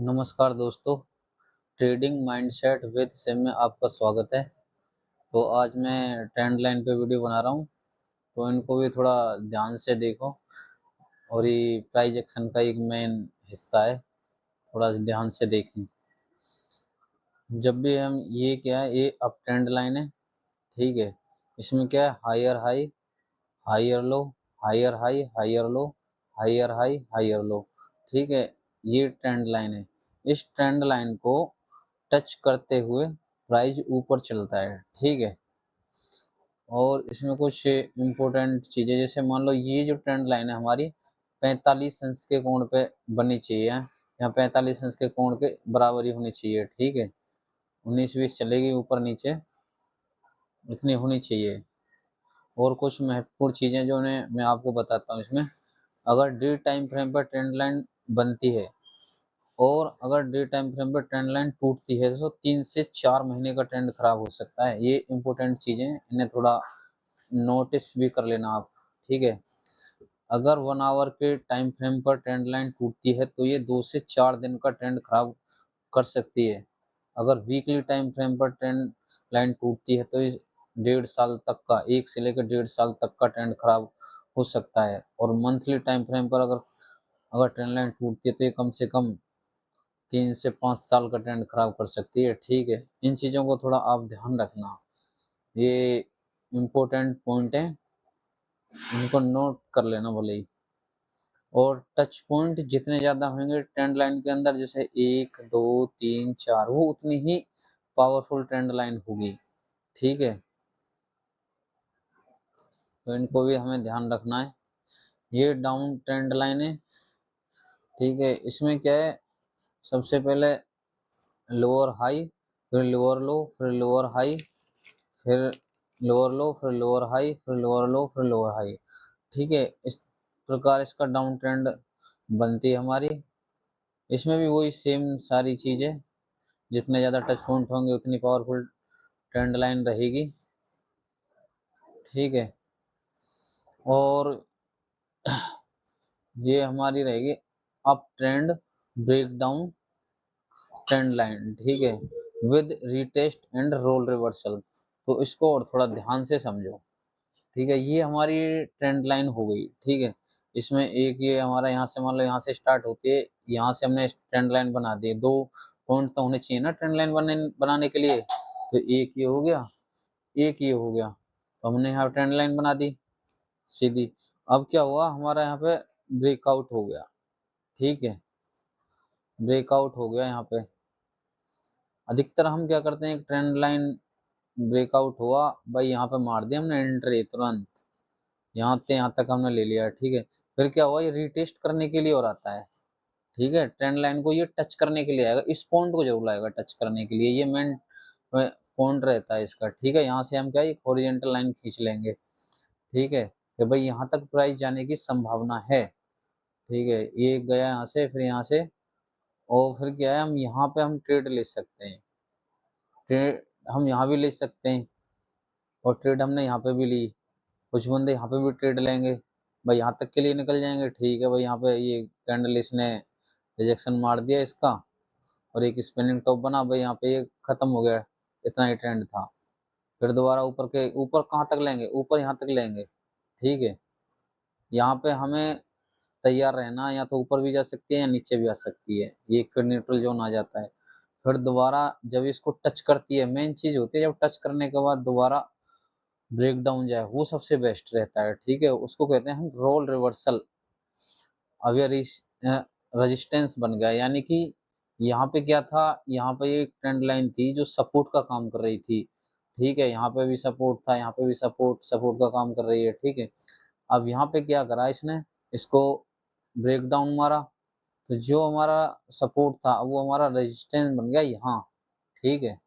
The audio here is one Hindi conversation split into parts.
नमस्कार दोस्तों, ट्रेडिंग माइंडसेट विद सिम में आपका स्वागत है। तो आज मैं ट्रेंड लाइन पे वीडियो बना रहा हूँ, तो इनको भी थोड़ा ध्यान से देखो। और ये प्राइस एक्शन का एक मेन हिस्सा है, थोड़ा ध्यान से देखें। जब भी हम ये क्या है, ये अप ट्रेंड लाइन है, ठीक है। इसमें क्या है, higher high, higher low, higher high, higher low, higher high, higher low, ठीक है। ये ट्रेंड लाइन है। इस ट्रेंड लाइन को टच करते हुए प्राइस ऊपर चलता है, ठीक है। और इसमें कुछ इम्पोर्टेंट चीज़ें, जैसे मान लो ये जो ट्रेंड लाइन है हमारी 45 अंश के कोण पे बननी चाहिए। यहाँ 45 अंश के कोण के बराबरी होनी चाहिए, ठीक है। 19-20 चलेगी ऊपर नीचे, इतनी होनी चाहिए। और कुछ महत्वपूर्ण चीज़ें जो मैं आपको बताता हूँ इसमें। अगर डे टाइम फ्रेम पर ट्रेंड लाइन बनती है और अगर डे टाइम फ्रेम पर ट्रेंड लाइन टूटती है तो 3 से 4 महीने का ट्रेंड खराब हो सकता है। ये इंपॉर्टेंट चीजें, इन्हें थोड़ा नोटिस भी कर लेना आप, ठीक है। अगर 1 आवर के टाइम फ्रेम पर ट्रेंड लाइन टूटती है तो ये 2 से 4 दिन का ट्रेंड खराब कर सकती है। अगर वीकली टाइम फ्रेम पर ट्रेंड लाइन टूटती है तो इस 1.5 साल तक का, 1 से लेकर 1.5 साल तक का ट्रेंड खराब हो सकता है। और मंथली टाइम फ्रेम पर अगर अगर ट्रेंड लाइन टूटती है तो ये कम से कम 3 से 5 साल का ट्रेंड खराब कर सकती है, ठीक है। इन चीज़ों को थोड़ा आप ध्यान रखना, ये इम्पोर्टेंट पॉइंट है, इनको नोट कर लेना भले ही। और टच पॉइंट जितने ज़्यादा होंगे ट्रेंड लाइन के अंदर, जैसे 1, 2, 3, 4, वो उतनी ही पावरफुल ट्रेंड लाइन होगी, ठीक है। तो इनको भी हमें ध्यान रखना है। ये डाउन ट्रेंड लाइन है, ठीक है। इसमें क्या है, सबसे पहले लोअर हाई, फिर लोअर लो, फिर लोअर हाई, फिर लोअर लो, फिर लोअर हाई, फिर लोअर लो, फिर लोअर हाई, ठीक है। इस प्रकार इसका डाउन ट्रेंड बनती है हमारी। इसमें भी वही सेम सारी चीजें, जितने ज्यादा टच पॉइंट होंगे उतनी पावरफुल ट्रेंड लाइन रहेगी, ठीक है। और ये हमारी रहेगी up trend breakdown trend line, ठीक है, with retest and role reversal. तो इसको और थोड़ा ध्यान से समझो, ठीक है। ये हमारी ट्रेंड लाइन हो गई, ठीक है। इसमें एक ये हमारा यहाँ से, मान लो यहाँ से स्टार्ट होती है, यहाँ से हमने ट्रेंड लाइन बना दी। 2 पॉइंट तो होने चाहिए ना ट्रेंड लाइन बनाने के लिए। तो एक ये हो गया, एक ये हो गया, तो हमने यहाँ ट्रेंड लाइन बना दी सीधी। अब क्या हुआ, हमारा यहाँ पे ब्रेकआउट हो गया, ठीक है। ब्रेकआउट हो गया यहाँ पे। अधिकतर हम क्या करते हैं, एक ट्रेंड लाइन ब्रेकआउट हुआ भाई, यहाँ पे मार दिया हमने एंट्री तुरंत, यहाँ से यहाँ तक हमने ले लिया, ठीक है। फिर क्या हुआ, ये रीटेस्ट करने के लिए और आता है, ठीक है। ट्रेंड लाइन को ये टच करने के लिए आएगा, इस पॉइंट को जरूर आएगा टच करने के लिए, ये मेन पॉइंट रहता है इसका, ठीक है। यहाँ से हम क्या, एक हॉरिजॉन्टल लाइन खींच लेंगे, ठीक है, कि भाई यहाँ तक प्राइस जाने की संभावना है, ठीक है। ये गया यहाँ से, फिर यहाँ से, और फिर क्या है, हम यहाँ पे हम ट्रेड ले सकते हैं, ट्रेड हम यहाँ भी ले सकते हैं। और ट्रेड हमने यहाँ पे भी ली, कुछ बंदे यहाँ पे भी ट्रेड लेंगे, भाई यहाँ तक के लिए निकल जाएंगे, ठीक है भाई। यहाँ पे ये कैंडल इसने रिजेक्शन मार दिया इसका, और एक स्पिनिंग टॉप बना, भाई यहाँ पे ये खत्म हो गया, इतना ही ट्रेंड था। फिर दोबारा ऊपर के ऊपर कहाँ तक लेंगे, ऊपर यहाँ तक लेंगे, ठीक है। यहाँ पे हमें तैयार रहना, या तो ऊपर भी जा सकती है या नीचे भी आ सकती है, ये फिर न्यूट्रल जोन आ जाता है। फिर दोबारा जब इसको टच करती है, मेन चीज होती है जब टच करने के बाद दोबारा ब्रेक डाउन जाए, वो सबसे बेस्ट रहता है, ठीक है। उसको कहते हैं हम रोल रिवर्सल। अब ये रेजिस्टेंस बन गया, यानी कि यहाँ पे क्या था, यहाँ पे एक ट्रेंड लाइन थी जो सपोर्ट का काम कर रही थी, ठीक है। यहाँ पे भी सपोर्ट था, यहाँ पे भी सपोर्ट सपोर्ट का काम कर रही है, ठीक है। अब यहाँ पे क्या करा इसने, इसको ब्रेक डाउन मारा, तो जो हमारा सपोर्ट था वो हमारा रेजिस्टेंस बन गया यहाँ, ठीक है।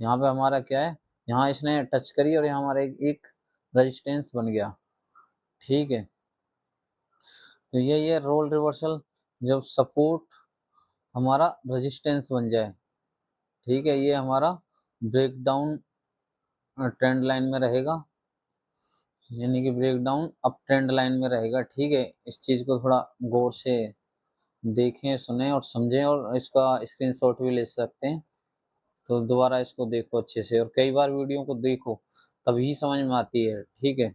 यहाँ पे हमारा क्या है, यहाँ इसने टच करी और यहाँ हमारा एक रेजिस्टेंस बन गया, ठीक है। तो ये रोल रिवर्सल, जब सपोर्ट हमारा रेजिस्टेंस बन जाए, ठीक है, ये हमारा ब्रेक डाउन ट्रेंड लाइन में रहेगा, यानी कि break down up trend line में रहेगा, ठीक है। इस चीज को थोड़ा गौर से देखें, सुने और समझें, और इसका स्क्रीनशॉट भी ले सकते हैं। तो दोबारा इसको देखो अच्छे से, और कई बार वीडियो को देखो तभी समझ में आती है। ठीक है,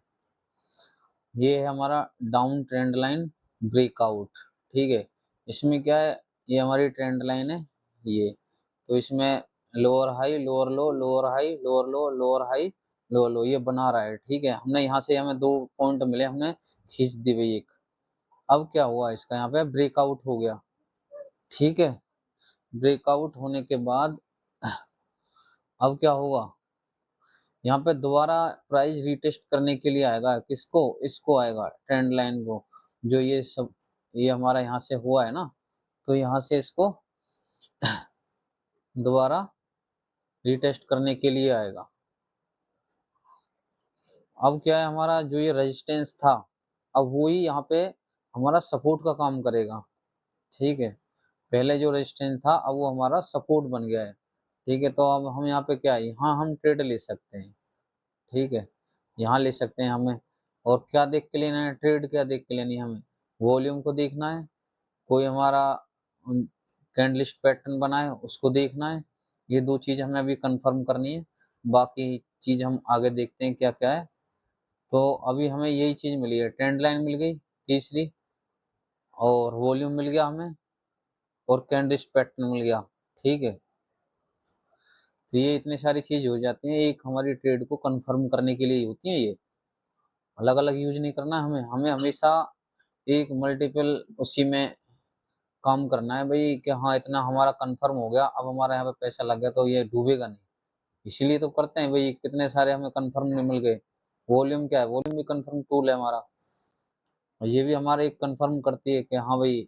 ये है हमारा डाउन ट्रेंड लाइन ब्रेकआउट। ठीक है, इसमें क्या है, ये हमारी ट्रेंड लाइन है ये। तो इसमें लोअर हाई, लोअर लो, लोअर हाई, लोअर लो, लोअर हाई, लोअर लो, ये बना रहा है। ठीक है, हमने यहाँ से हमें 2 पॉइंट मिले, हमने खींच दी भाई एक। अब क्या हुआ, इसका यहाँ पे ब्रेकआउट हो गया। ठीक है, ब्रेकआउट होने के बाद अब क्या होगा, यहाँ पे दोबारा प्राइस रीटेस्ट करने के लिए आएगा। किसको, इसको आएगा, ट्रेंड लाइन को। जो ये सब, ये हमारा यहाँ से हुआ है ना, तो यहाँ से इसको दोबारा रीटेस्ट करने के लिए आएगा। अब क्या है, हमारा जो ये रेजिस्टेंस था, अब वही यहाँ पे हमारा सपोर्ट का काम करेगा। ठीक है, पहले जो रेजिस्टेंस था अब वो हमारा सपोर्ट बन गया है। ठीक है, तो अब हम यहाँ पे क्या है, यहाँ हम ट्रेड ले सकते हैं। ठीक है, यहाँ ले सकते हैं हमें। और क्या देख के लेना है, ट्रेड क्या देख के लेनी है हमें, वॉल्यूम को देखना है, कोई हमारा कैंडलिस्ट पैटर्न बना है उसको देखना है। ये 2 चीज हमें अभी कंफर्म करनी है, बाकी चीज हम आगे देखते हैं क्या क्या है। तो अभी हमें यही चीज मिली है, ट्रेंड लाइन मिल गई तीसरी, और वॉल्यूम मिल गया हमें, और कैंडलिस्ट पैटर्न मिल गया। ठीक है, तो ये इतनी सारी चीज हो जाती हैं, एक हमारी ट्रेड को कंफर्म करने के लिए होती है। ये अलग अलग यूज नहीं करना है हमें, हमें हमेशा एक मल्टीपल उसी में काम करना है भाई, कि हाँ इतना हमारा कंफर्म हो गया, अब हमारा यहाँ पे पैसा लग गया तो ये डूबेगा नहीं। इसीलिए तो करते हैं भाई, कितने सारे हमें कंफर्म नहीं मिल गए। वॉल्यूम क्या है, वॉल्यूम भी कंफर्म टूल है हमारा, और ये भी हमारा एक कंफर्म करती है कि हाँ भाई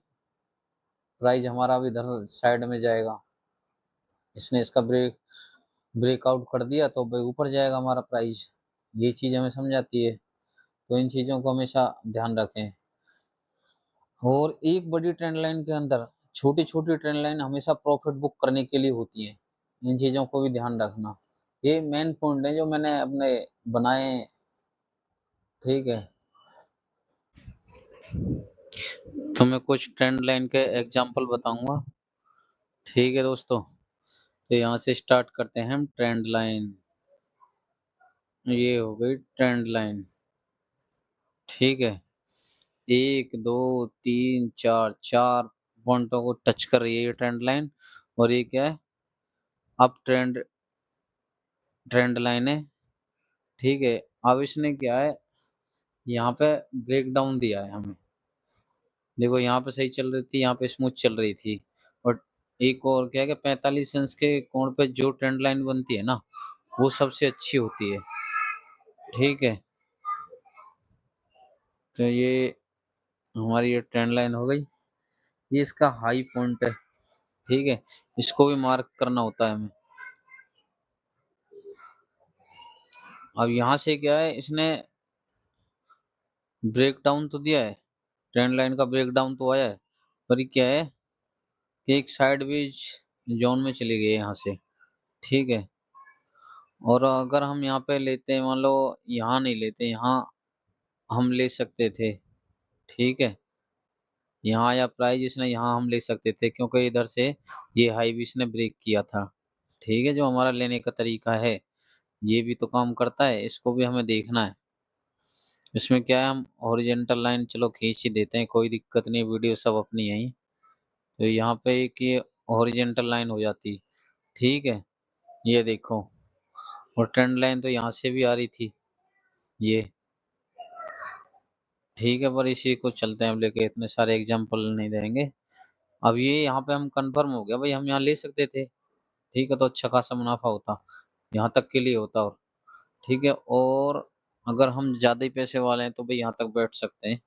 प्राइस हमारा भी इधर साइड में जाएगा। इसने इसका ब्रेकआउट कर दिया तो भाई ऊपर जाएगा हमारा प्राइस। ये चीज हमें समझाती है, तो इन चीजों को हमेशा ध्यान रखें। और एक बड़ी ट्रेंड लाइन के अंदर छोटी छोटी ट्रेंड लाइन हमेशा प्रॉफिट बुक करने के लिए होती है, इन चीजों को भी ध्यान रखना। ये मेन पॉइंट है जो मैंने अपने बनाए। ठीक है, तो मैं कुछ ट्रेंड लाइन के एग्जांपल बताऊंगा। ठीक है दोस्तों, तो यहाँ से स्टार्ट करते हैं हम ट्रेंड लाइन। ये हो गई ट्रेंड लाइन। ठीक है, 1 2 3 4, 4 पॉइंटों को टच कर रही है ये ट्रेंड लाइन। और ये क्या है, अप ट्रेंड ट्रेंड लाइन है। ठीक है, अब इसने क्या है, यहाँ पे ब्रेक डाउन दिया है हमें। देखो यहाँ पे सही चल रही थी, यहाँ पे स्मूथ चल रही थी। और एक और क्या है कि 45 अंश के कोण पे जो ट्रेंड लाइन बनती है ना, वो सबसे अच्छी होती है। ठीक है, तो ये हमारी ये ट्रेंड लाइन हो गई, ये इसका हाई पॉइंट है। ठीक है, इसको भी मार्क करना होता है हमें। अब यहाँ से क्या है, इसने ब्रेक डाउन तो दिया है, ट्रेंड लाइन का ब्रेक डाउन तो आया है, पर ये क्या है कि एक साइडवेज जोन में चली गई है यहाँ से। ठीक है, और अगर हम यहाँ पे लेते हैं, मान लो यहाँ नहीं लेते, यहाँ हम ले सकते थे। ठीक है, यहाँ या प्राइस इसने यहाँ हम ले सकते थे, क्योंकि इधर से ये हाई भी इसने ब्रेक किया था। ठीक है, जो हमारा लेने का तरीका है ये भी तो काम करता है, इसको भी हमें देखना है। इसमें क्या है, हम हॉरिजॉन्टल लाइन चलो खींच ही देते हैं, कोई दिक्कत नहीं, वीडियो सब अपनी है ही। तो यहाँ पे एक ये हॉरिजॉन्टल लाइन हो जाती। ठीक है, ये देखो, और ट्रेंड लाइन तो यहाँ से भी आ रही थी ये। ठीक है, पर इसी को चलते हैं अब लेके, इतने सारे एग्जांपल नहीं देंगे। अब ये यहाँ पे हम कंफर्म हो गया भाई, हम यहाँ ले सकते थे। ठीक है, तो अच्छा खासा मुनाफा होता, यहाँ तक के लिए होता। और ठीक है, और अगर हम ज्यादा ही पैसे वाले हैं तो भाई यहाँ तक बैठ सकते हैं,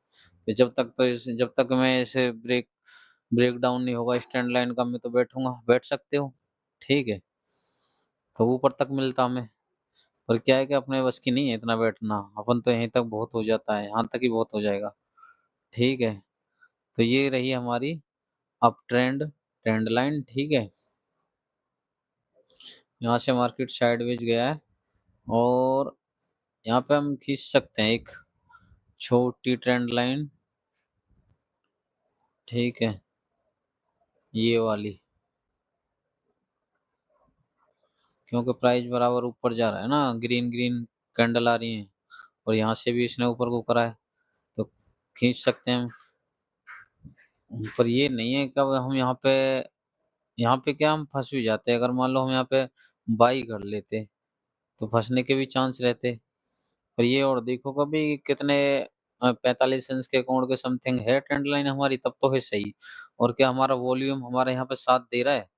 कि जब तक मैं इसे ब्रेक डाउन नहीं होगा स्टैंड लाइन का, मैं तो बैठूंगा, बैठ सकते हो। ठीक है, तो ऊपर तक मिलता हमें। पर क्या है कि अपने बस की नहीं है इतना बैठना, अपन तो यहीं तक बहुत हो जाता है, यहाँ तक ही बहुत हो जाएगा। ठीक है, तो ये रही हमारी अप ट्रेंड ट्रेंड लाइन। ठीक है, यहाँ से मार्केट साइडवेज गया है, और यहाँ पे हम खींच सकते हैं एक छोटी ट्रेंड लाइन। ठीक है, ये वाली, क्योंकि प्राइस बराबर ऊपर जा रहा है ना, ग्रीन ग्रीन कैंडल आ रही है, और यहाँ से भी इसने ऊपर को करा है, तो खींच सकते हैं हम। पर ये नहीं है कि अब हम यहाँ पे क्या हम फंस भी जाते हैं, अगर मान लो हम यहाँ पे बाई कर लेते तो फंसने के भी चांस रहते। पर ये और देखो कभी कितने 45 इंच के कोण के समथिंग है ट्रेंड लाइन हमारी, तब तो है सही। और क्या हमारा वॉल्यूम हमारे यहाँ पे साथ दे रहा है,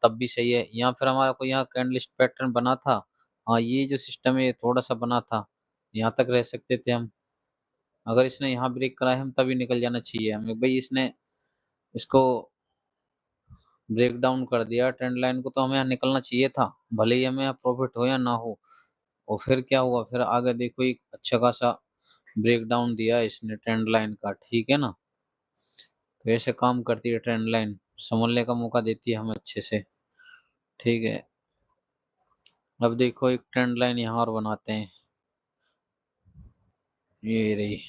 तब भी सही है। यहाँ फिर हमारा को यहाँ कैंडलिस्ट पैटर्न बना था, हाँ ये जो सिस्टम है ये थोड़ा सा बना था, यहाँ तक रह सकते थे हम। अगर इसने यहाँ ब्रेक करा है हम तभी निकल जाना चाहिए हमें भाई, इसने इसको ब्रेक डाउन कर दिया ट्रेंड लाइन को, तो हमें यहाँ निकलना चाहिए था, भले ही हमें यहाँ प्रॉफिट हो या ना हो। और फिर क्या हुआ, फिर आगे देखो एक अच्छा खासा ब्रेक डाउन दिया है इसने ट्रेंड लाइन का, ठीक है ना। तो ऐसे काम करती है ट्रेंड लाइन, समझने का मौका देती है हमें अच्छे से, ठीक है। अब देखो एक ट्रेंड लाइन यहाँ और बनाते हैं, ये रही।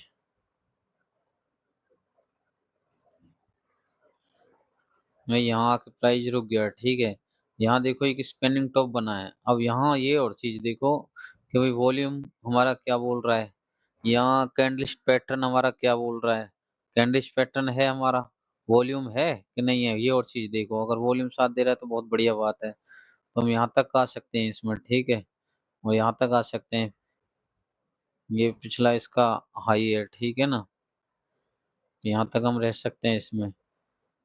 मैं यहाँ आके प्राइस रुक गया, ठीक है। यहाँ देखो एक स्पिनिंग टॉप बना है। अब यहाँ ये और चीज देखो कि भाई वॉल्यूम हमारा क्या बोल रहा है, यहाँ कैंडलिस्ट पैटर्न हमारा क्या बोल रहा है। कैंडलिस्ट पैटर्न है हमारा, वॉल्यूम है कि नहीं है, ये और चीज देखो। अगर वॉल्यूम साथ दे रहा है तो बहुत बढ़िया बात है, तो हम यहाँ तक आ सकते हैं इसमें, ठीक है। और यहाँ तक आ सकते हैं, ये पिछला इसका हाई है, ठीक है ना। यहाँ तक हम रह सकते हैं इसमें।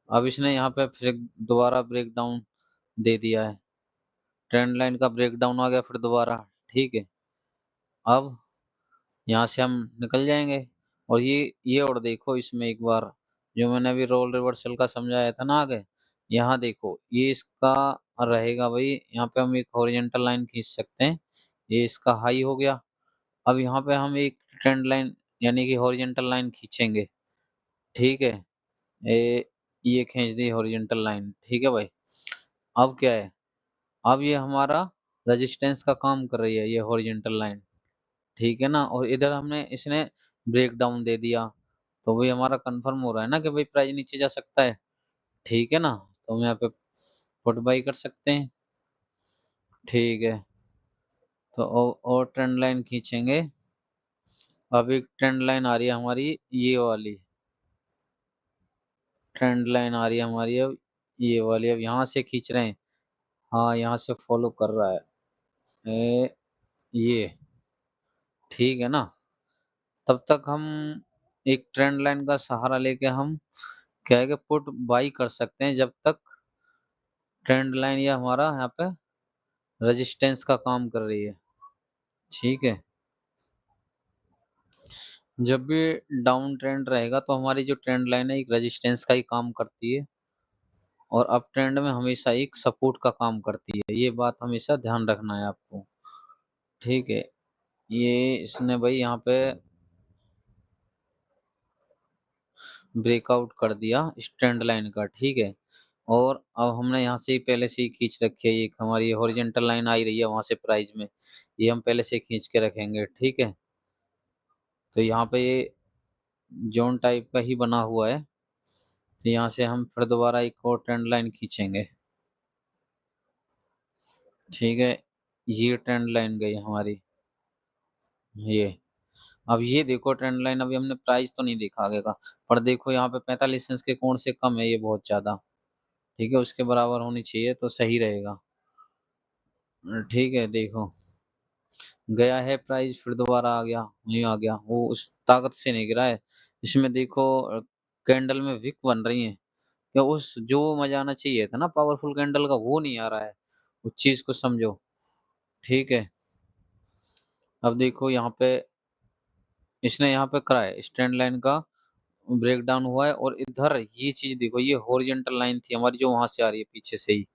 अब इसने यहाँ पे फिर दोबारा ब्रेक डाउन दे दिया है, ट्रेंड लाइन का ब्रेक डाउन आ गया फिर दोबारा, ठीक है। अब यहाँ से हम निकल जाएंगे। और ये और देखो इसमें एक बार, जो मैंने अभी रोल रिवर्सल का समझाया था ना आगे, यहाँ देखो ये इसका रहेगा भाई, यहाँ पे हम एक हॉरिजॉन्टल लाइन खींच सकते हैं, ये इसका हाई हो गया। अब यहाँ पे हम एक ट्रेंड लाइन यानी कि हॉरिजॉन्टल लाइन खींचेंगे, ठीक है। ये खींच दी हॉरिजॉन्टल लाइन, ठीक है भाई। अब क्या है, अब ये हमारा रेजिस्टेंस का काम कर रही है ये हॉरिजॉन्टल लाइन, ठीक है ना। और इधर हमने इसने ब्रेक डाउन दे दिया, तो वही हमारा कंफर्म हो रहा है ना कि भाई प्राइस नीचे जा सकता है, ठीक है ना। तो हम यहाँ पे पुट बाई कर सकते हैं, ठीक है। तो और ट्रेंड लाइन खींचेंगे। अब एक ट्रेंड लाइन आ रही है हमारी, ये वाली ट्रेंड लाइन आ रही है हमारी, अब ये वाली अब यहाँ से खींच रहे हैं, हाँ यहाँ से फॉलो कर रहा है ये, ठीक है ना। तब तक हम एक ट्रेंड लाइन का सहारा लेके हम क्या है कि पुट बाई कर सकते हैं, जब तक ट्रेंड लाइन या हमारा यहाँ पे रेजिस्टेंस का काम कर रही है, ठीक है। जब भी डाउन ट्रेंड रहेगा तो हमारी जो ट्रेंड लाइन है एक रेजिस्टेंस का ही काम करती है, और अप ट्रेंड में हमेशा एक सपोर्ट का काम करती है, ये बात हमेशा ध्यान रखना है आपको, ठीक है। ये इसने भाई यहाँ पे ब्रेकआउट कर दिया इस ट्रेंड लाइन का, ठीक है। और अब हमने यहाँ से ही पहले से ही खींच रखी है, एक हमारी हॉरिजॉन्टल लाइन आई रही है वहां से प्राइस में, ये हम पहले से खींच के रखेंगे, ठीक है। तो यहाँ पे ये जोन टाइप का ही बना हुआ है, तो यहाँ से हम फिर दोबारा एक और ट्रेंड लाइन खींचेंगे, ठीक है। ये ट्रेंड लाइन गई हमारी, ये। अब ये देखो ट्रेंड लाइन, अभी हमने प्राइस तो नहीं देखा आगे का, पर देखो यहाँ पे 45 इंच के कोण से कम है ये बहुत ज्यादा, ठीक है। उसके बराबर होनी चाहिए तो सही रहेगा, ठीक है। देखो गया है प्राइस, फिर दोबारा आ गया, नहीं आ गया, वो उस ताकत से नहीं गिरा है। इसमें देखो कैंडल में विक बन रही है, क्या उस जो मजा आना चाहिए था ना पावरफुल कैंडल का, वो नहीं आ रहा है, उस चीज को समझो, ठीक है। अब देखो यहाँ पे इसने यहाँ पे करा है स्टैंड लाइन का ब्रेक डाउन हुआ है, और इधर ये चीज देखो, ये हॉरिजॉन्टल लाइन थी हमारी जो वहां से आ रही है पीछे से ही,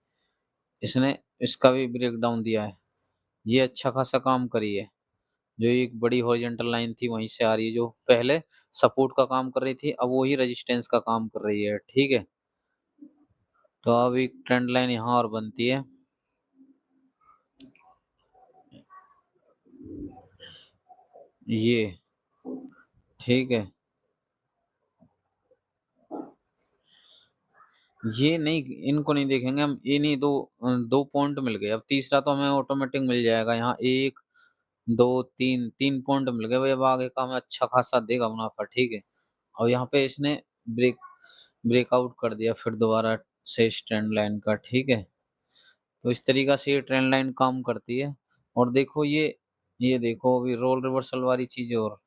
इसने इसका भी ब्रेक डाउन दिया है, ये अच्छा खासा काम करी है। जो एक बड़ी हॉरिजॉन्टल लाइन थी वहीं से आ रही है, जो पहले सपोर्ट का काम कर रही थी अब वही रेजिस्टेंस का काम कर रही है, ठीक है। तो अब एक ट्रेंड लाइन यहाँ और बनती है, ये, ठीक है। ये नहीं, इनको नहीं देखेंगे हम, ये नहीं, 2 पॉइंट मिल गए, अब तीसरा तो हमें ऑटोमेटिक मिल जाएगा यहाँ, 1 2 3 3 पॉइंट मिल गए भाई, अब आगे का हमें अच्छा खासा देगा मुनाफा, ठीक है। और यहाँ पे इसने ब्रेक ब्रेकआउट कर दिया फिर दोबारा से इस ट्रेंड लाइन का, ठीक है। तो इस तरीका से ये ट्रेंड लाइन काम करती है। और देखो ये देखो अभी रोल रिवर्सल वाली चीज, और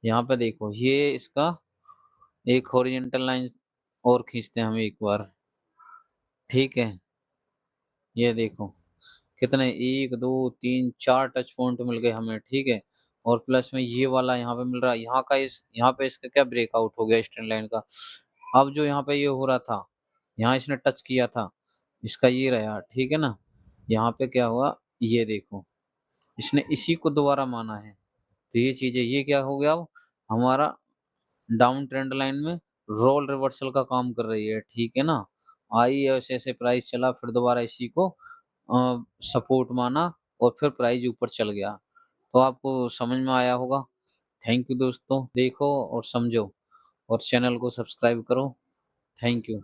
यहाँ पे देखो ये इसका एक हॉरिजॉन्टल लाइन और खींचते हैं हम एक बार, ठीक है। ये देखो कितने, 1 2 3 4 टच पॉइंट मिल गए हमें, ठीक है। और प्लस में ये वाला यहाँ पे मिल रहा है, यहाँ पे इसका क्या ब्रेकआउट हो गया स्ट्रेंड लाइन का। अब जो यहाँ पे ये हो रहा था, यहाँ इसने टच किया था, इसका ये रहा, ठीक है ना। यहाँ पे क्या हुआ, ये देखो इसने इसी को दोबारा माना है। तो ये चीज है, ये क्या हो गया, अब हमारा डाउन ट्रेंड लाइन में रोल रिवर्सल का काम कर रही है, ठीक है ना। आई ऐसे ऐसे प्राइस चला, फिर दोबारा इसी को सपोर्ट माना, और फिर प्राइस ऊपर चल गया। तो आपको समझ में आया होगा। थैंक यू दोस्तों, देखो और समझो, और चैनल को सब्सक्राइब करो। Thank you.